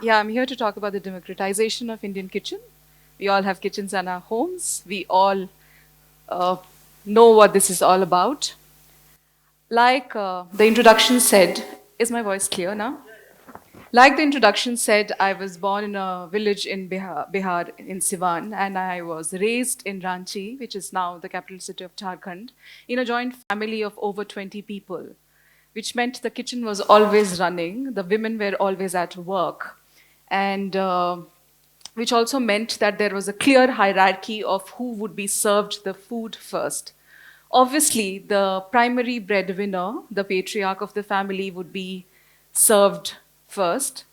Yeah, I'm here to talk about the democratization of Indian kitchen. We all have kitchens in our homes. We all uh, know what this is all about. Like the introduction said, is my voice clear now? Like the introduction said, I was born in a village in Bihar in Siwan, and I was raised in Ranchi, which is now the capital city of Jharkhand, in a joint family of over 20 people, which meant the kitchen was always running, the women were always at work, and which also meant that there was a clear hierarchy of who would be served the food first. Obviously, the primary breadwinner, the patriarch of the family, would be served first,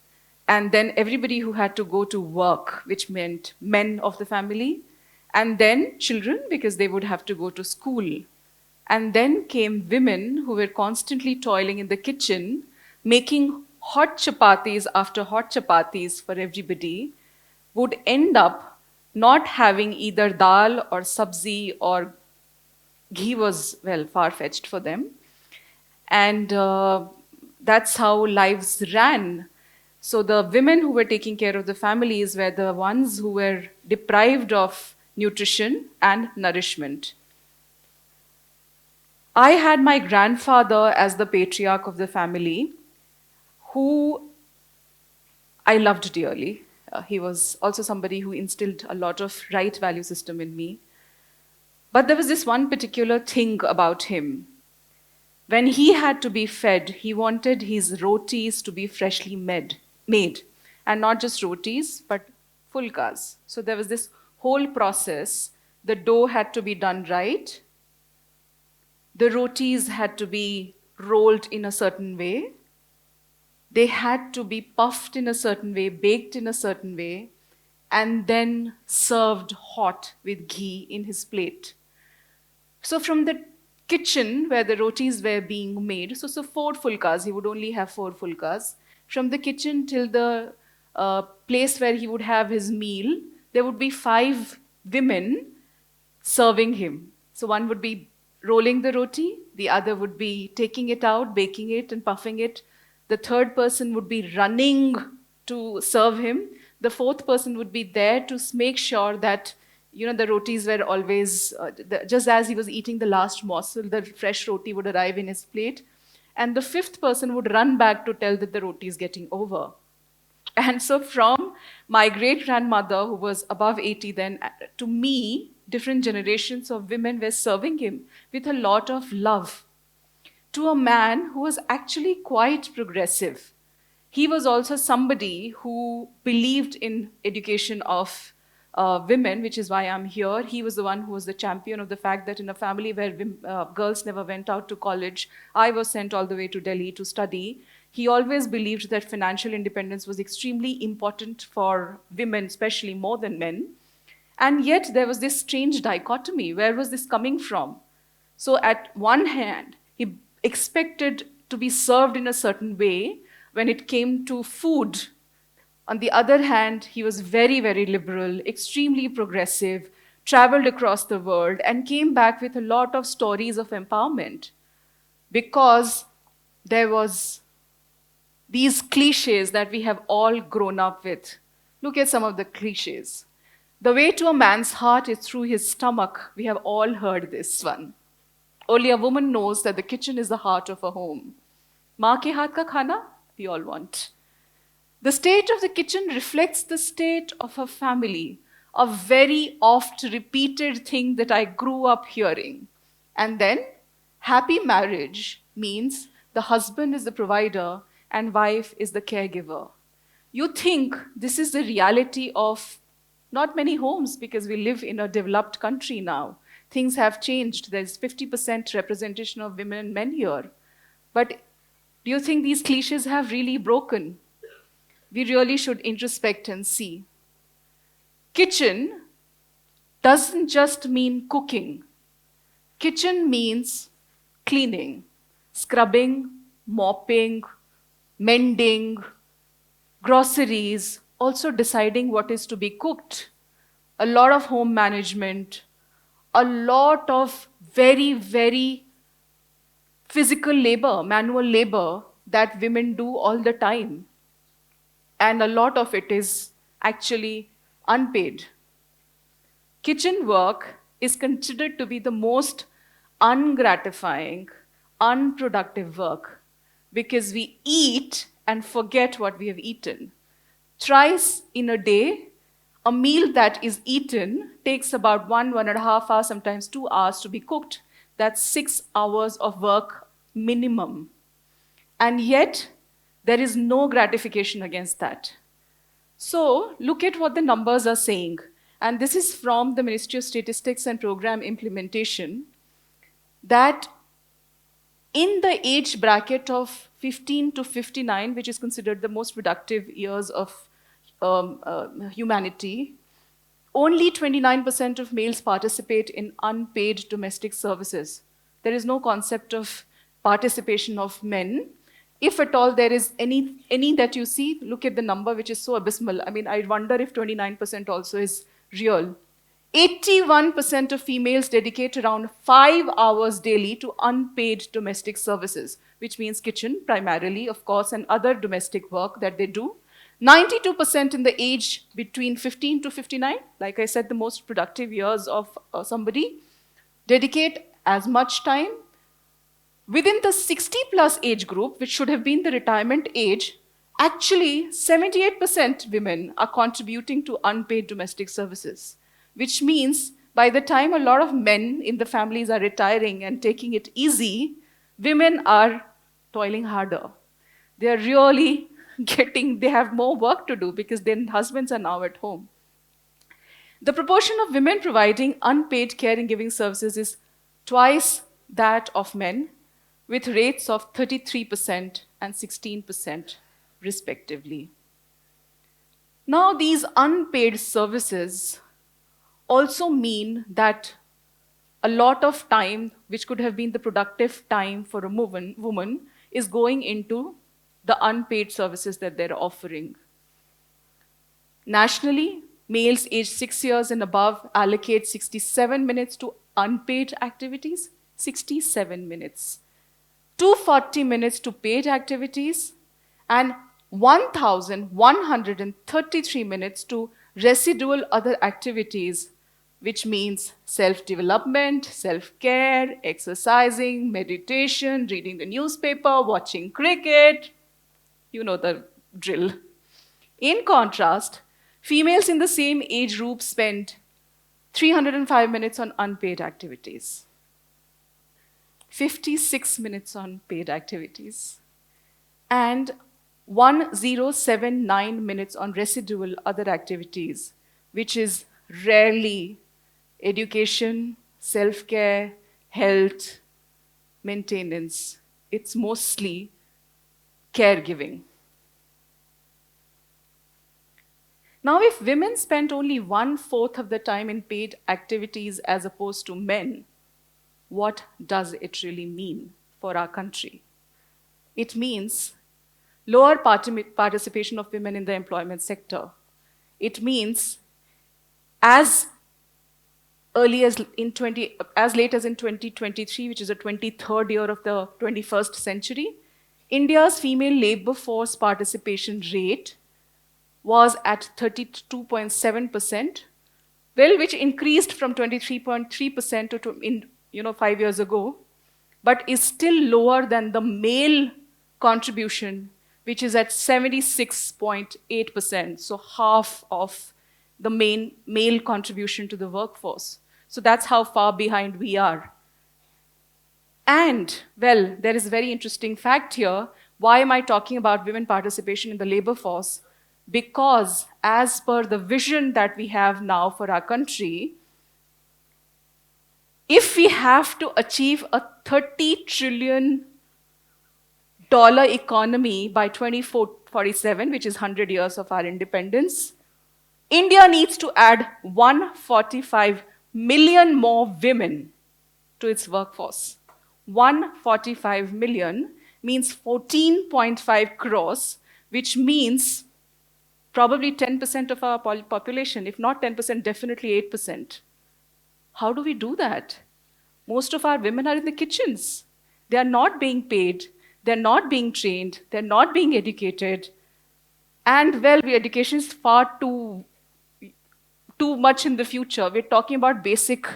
and then everybody who had to go to work, which meant men of the family, and then children, because they would have to go to school. And then came women who were constantly toiling in the kitchen, making hot chapatis after hot chapatis for everybody, would end up not having either dal or sabzi or ghee was, well, far fetched for them. And that's how lives ran. So the women who were taking care of the families were the ones who were deprived of nutrition and nourishment. I had my grandfather as the patriarch of the family, who I loved dearly. He was also somebody who instilled a lot of right value system in me. But there was this one particular thing about him. When he had to be fed, he wanted his rotis to be freshly made. And not just rotis, but fulkas. So there was this whole process. The dough had to be done right. The rotis had to be rolled in a certain way. They had to be puffed in a certain way, baked in a certain way, and then served hot with ghee in his plate. So from the kitchen where the rotis were being made, so 4 fulkas, he would only have 4 fulkas. From the kitchen till the place where he would have his meal, there would be 5 women serving him. So one would be rolling the roti, the other would be taking it out, baking it, and puffing it. The third person would be running to serve him. The fourth person would be there to make sure that the rotis were always just as he was eating the last morsel, the fresh roti would arrive in his plate, and the fifth person would run back to tell that the roti is getting over. And so, from my great grandmother, who was above 80 then, to me, different generations of women were serving him with a lot of love. To a man who was actually quite progressive. He was also somebody who believed in education of women, which is why I'm here. He was the one who was the champion of the fact that in a family where girls never went out to college, I was sent all the way to Delhi to study. He always believed that financial independence was extremely important for women, especially more than men. And yet there was this strange dichotomy. Where was this coming from? So, at one hand, he expected to be served in a certain way when it came to food. On the other hand, he was very, very liberal, extremely progressive, traveled across the world, and came back with a lot of stories of empowerment because there was these cliches that we have all grown up with. Look at some of the cliches. The way to a man's heart is through his stomach. We have all heard this one. Only a woman knows that the kitchen is the heart of a home. Maa ke haath ka khana, we all want. The state of the kitchen reflects the state of a family, a very oft repeated thing that I grew up hearing. And then, happy marriage means the husband is the provider and wife is the caregiver. You think this is the reality of not many homes because we live in a developed country now. Things have changed. There's 50% representation of women and men here. But do you think these cliches have really broken? We really should introspect and see. Kitchen doesn't just mean cooking. Kitchen means cleaning, scrubbing, mopping, mending, groceries, also deciding what is to be cooked. A lot of home management, a lot of very, very physical labor, manual labor that women do all the time. and a lot of it is actually unpaid. Kitchen work is considered to be the most ungratifying, unproductive work because we eat and forget what we have eaten. Thrice in a day, a meal that is eaten takes about 1.5 hours, sometimes 2 hours to be cooked. That's 6 hours of work minimum. And yet, there is no gratification against that. So, look at what the numbers are saying. And this is from the Ministry of Statistics and Program Implementation, that in the age bracket of 15 to 59, which is considered the most productive years of humanity, only 29% of males participate in unpaid domestic services. There is no concept of participation of men. If at all there is any that you see, look at the number, which is so abysmal. I mean, I wonder if 29% also is real. 81% of females dedicate around 5 hours daily to unpaid domestic services, which means kitchen primarily, of course, and other domestic work that they do. 92% in the age between 15 to 59, like I said, the most productive years of somebody, dedicate as much time. Within the 60 plus age group, which should have been the retirement age, actually 78% women are contributing to unpaid domestic services, which means by the time a lot of men in the families are retiring and taking it easy, women are toiling harder. They are really they have more work to do because their husbands are now at home. The proportion of women providing unpaid care and giving services is twice that of men, with rates of 33% and 16% respectively. Now, these unpaid services also mean that a lot of time, which could have been the productive time for a woman, is going into the unpaid services that they're offering. Nationally, males aged 6 years and above allocate 67 minutes to unpaid activities, 67 minutes. 240 minutes to paid activities, and 1,133 minutes to residual other activities, which means self-development, self-care, exercising, meditation, reading the newspaper, watching cricket. You know the drill. In contrast, females in the same age group spend 305 minutes on unpaid activities, 56 minutes on paid activities, and 1079 minutes on residual other activities, which is rarely education, self-care, health, maintenance. It's mostly caregiving. Now, if women spent only 1/4 of the time in paid activities as opposed to men, what does it really mean for our country? It means lower participation of women in the employment sector. It means as late as in 2023, which is the 23rd year of the 21st century, India's female labor force participation rate was at 32.7%, well, which increased from 23.3% to 5 years ago, but is still lower than the male contribution, which is at 76.8%, so half of the main male contribution to the workforce. So that's how far behind we are. And, well, there is a very interesting fact here. Why am I talking about women participation in the labor force? Because as per the vision that we have now for our country, if we have to achieve a $30 trillion economy by 2047, which is 100 years of our independence, India needs to add 145 million more women to its workforce. 145 million means 14.5 crores, which means probably 10% of our population. If not 10%, definitely 8%. How do we do that? Most of our women are in the kitchens. They are not being paid. They're not being trained. They're not being educated. And well, education is far too much in the future. We're talking about basic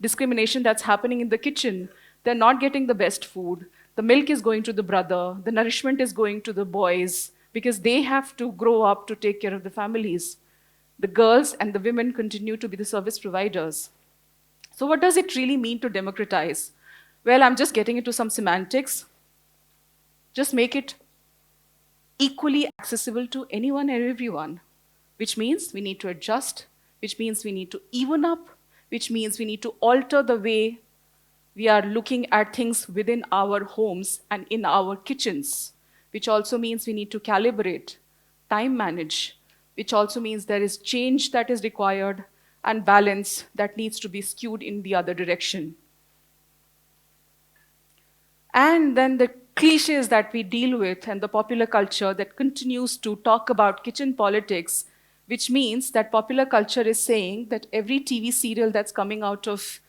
discrimination that's happening in the kitchen. They're not getting the best food. The milk is going to the brother. The nourishment is going to the boys because they have to grow up to take care of the families. The girls and the women continue to be the service providers. So, what does it really mean to democratize? Well, I'm just getting into some semantics. Just make it equally accessible to anyone and everyone, which means we need to adjust, which means we need to even up, which means we need to alter the way we are looking at things within our homes and in our kitchens, which also means we need to calibrate, time manage, which also means there is change that is required and balance that needs to be skewed in the other direction. And then the cliches that we deal with and the popular culture that continues to talk about kitchen politics, which means that popular culture is saying that every TV serial that's coming out of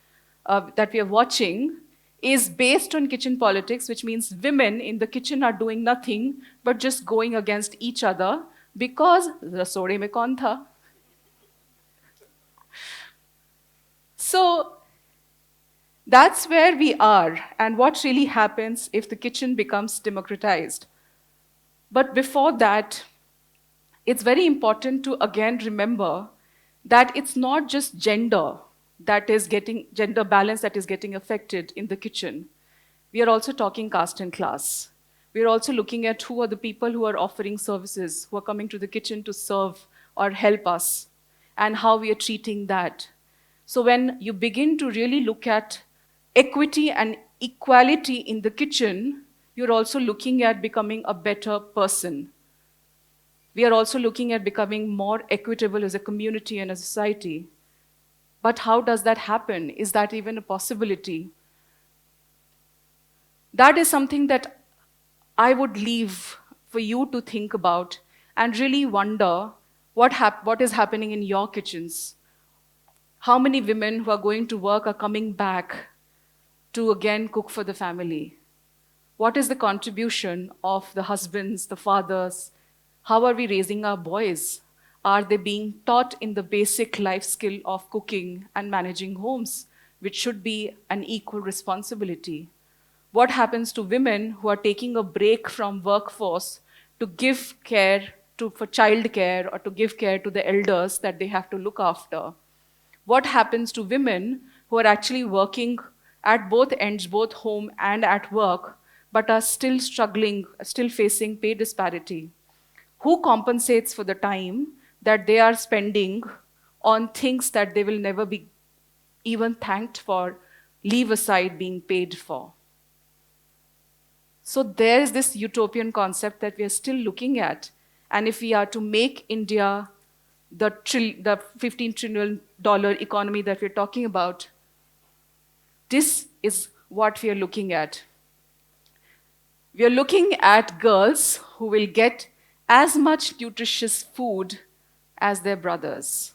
that we are watching is based on kitchen politics, which means women in the kitchen are doing nothing but just going against each other because rasode mein kaun tha? So that's where we are, and what really happens if the kitchen becomes democratized. But before that, it's very important to again remember that it's not just gender gender balance that is getting affected in the kitchen. We are also talking caste and class. We are also looking at who are the people who are offering services, who are coming to the kitchen to serve or help us, and how we are treating that. So when you begin to really look at equity and equality in the kitchen, you're also looking at becoming a better person. We are also looking at becoming more equitable as a community and a society. But how does that happen? Is that even a possibility? That is something that I would leave for you to think about and really wonder what is happening in your kitchens. How many women who are going to work are coming back to again cook for the family? What is the contribution of the husbands, the fathers? How are we raising our boys? Are they being taught in the basic life skill of cooking and managing homes, which should be an equal responsibility? What happens to women who are taking a break from workforce to give care for child care or to give care to the elders that they have to look after? What happens to women who are actually working at both ends, both home and at work, but are still struggling, still facing pay disparity? Who compensates for the time that they are spending on things that they will never be even thanked for, leave aside being paid for? So there is this utopian concept that we are still looking at. And if we are to make India the $15 trillion economy that we're talking about, this is what we are looking at. We are looking at girls who will get as much nutritious food as their brothers.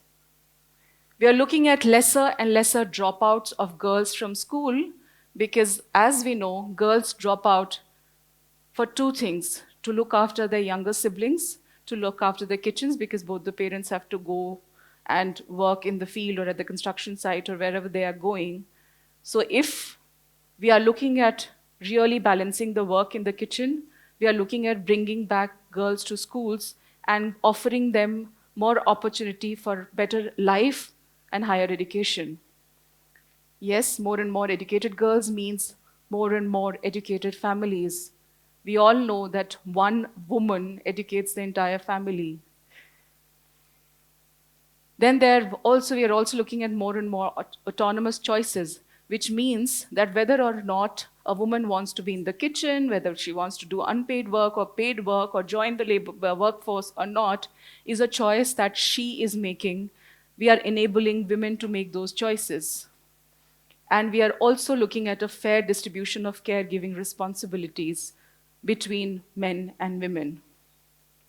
We are looking at lesser and lesser dropouts of girls from school because, as we know, girls drop out for two things: to look after their younger siblings, to look after their kitchens because both the parents have to go and work in the field or at the construction site or wherever they are going. So if we are looking at really balancing the work in the kitchen, we are looking at bringing back girls to schools and offering them more opportunity for better life and higher education. Yes, more and more educated girls means more and more educated families. We all know that one woman educates the entire family. Then we are also looking at more and more autonomous choices, which means that whether or not a woman wants to be in the kitchen, whether she wants to do unpaid work or paid work or join the labor workforce or not, is a choice that she is making. We are enabling women to make those choices. And we are also looking at a fair distribution of caregiving responsibilities between men and women.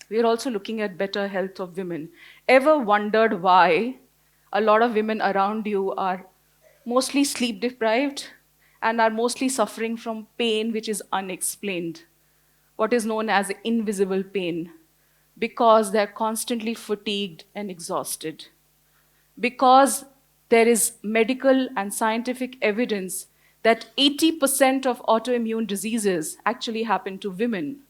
We are also looking at better health of women. Ever wondered why a lot of women around you are mostly sleep deprived and are mostly suffering from pain which is unexplained, what is known as invisible pain? because they're constantly fatigued and exhausted, because there is medical and scientific evidence that 80% of autoimmune diseases actually happen to women.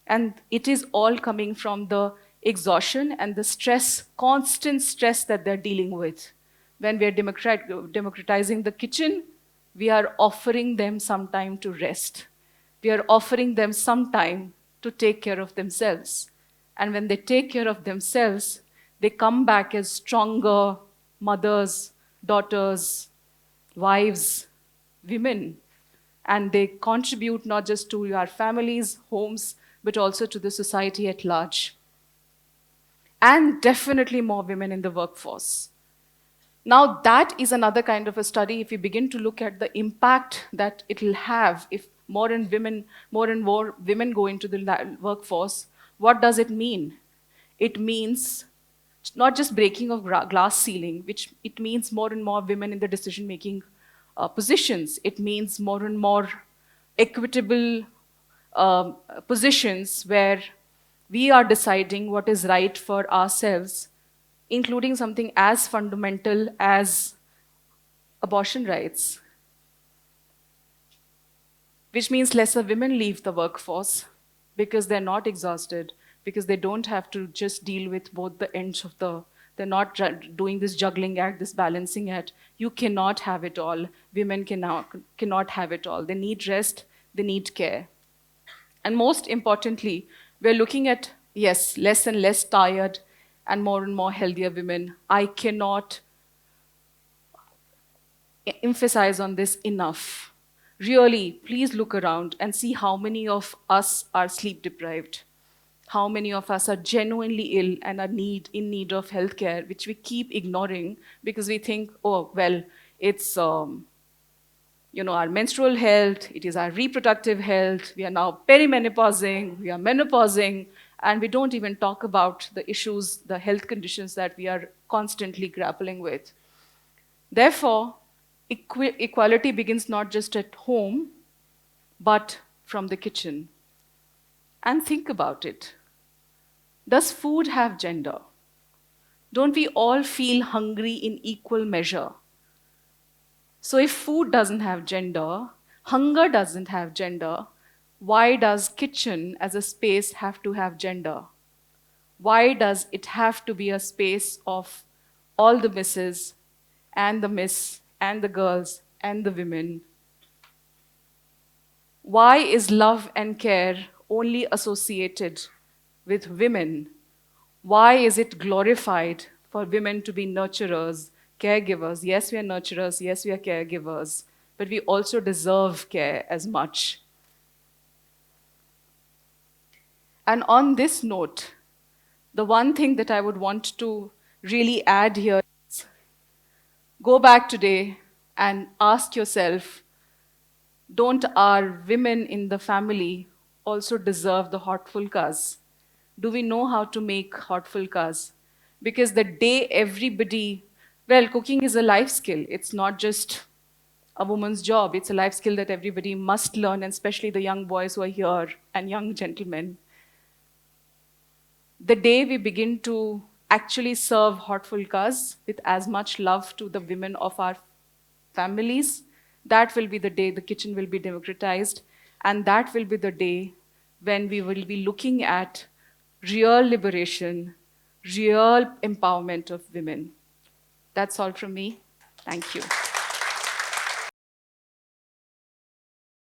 And it is all coming from the exhaustion and the stress, constant stress that they're dealing with. When we are democratizing the kitchen, we are offering them some time to rest. We are offering them some time to take care of themselves. And when they take care of themselves, they come back as stronger mothers, daughters, wives, women, and they contribute not just to our families, homes, but also to the society at large. And definitely more women in the workforce. Now, that is another kind of a study. If we begin to look at the impact that it will have if more and more women go into the workforce, what does it mean? It means not just breaking of glass ceiling, which it means more and more women in the decision-making positions. It means more and more equitable positions where we are deciding what is right for ourselves, including something as fundamental as abortion rights, which means lesser women leave the workforce because they're not exhausted, because they don't have to just deal with both the ends of they're not doing this juggling act, this balancing act. You cannot have it all. Women cannot have it all. They need rest, they need care. And most importantly, we're looking at, yes, less and less tired and more healthier women. I cannot emphasize on this enough. Really, please look around and see how many of us are sleep deprived. How many of us are genuinely ill and are in need of healthcare, which we keep ignoring because we think, oh, well, it's our menstrual health, it is our reproductive health, we are now perimenopausing, we are menopausing, and we don't even talk about the issues, the health conditions that we are constantly grappling with. Therefore, equality begins not just at home, but from the kitchen. And think about it. Does food have gender? Don't we all feel hungry in equal measure? So if food doesn't have gender, hunger doesn't have gender, why does kitchen as a space have to have gender? Why does it have to be a space of all the misses and the miss and the girls and the women? Why is love and care only associated with women? Why is it glorified for women to be nurturers, caregivers? Yes, we are nurturers, yes, we are caregivers, but we also deserve care as much. And on this note, the one thing that I would want to really add here is go back today and ask yourself, don't our women in the family also deserve the hot fulkas? Do we know how to make hot fulkas? Because the day everybody, well, cooking is a life skill. It's not just a woman's job. It's a life skill that everybody must learn, and especially the young boys who are here and young gentlemen. The day we begin to actually serve hot fulkas with as much love to the women of our families, that will be the day the kitchen will be democratized, and that will be the day when we will be looking at real liberation, real empowerment of women. That's all from me. Thank you.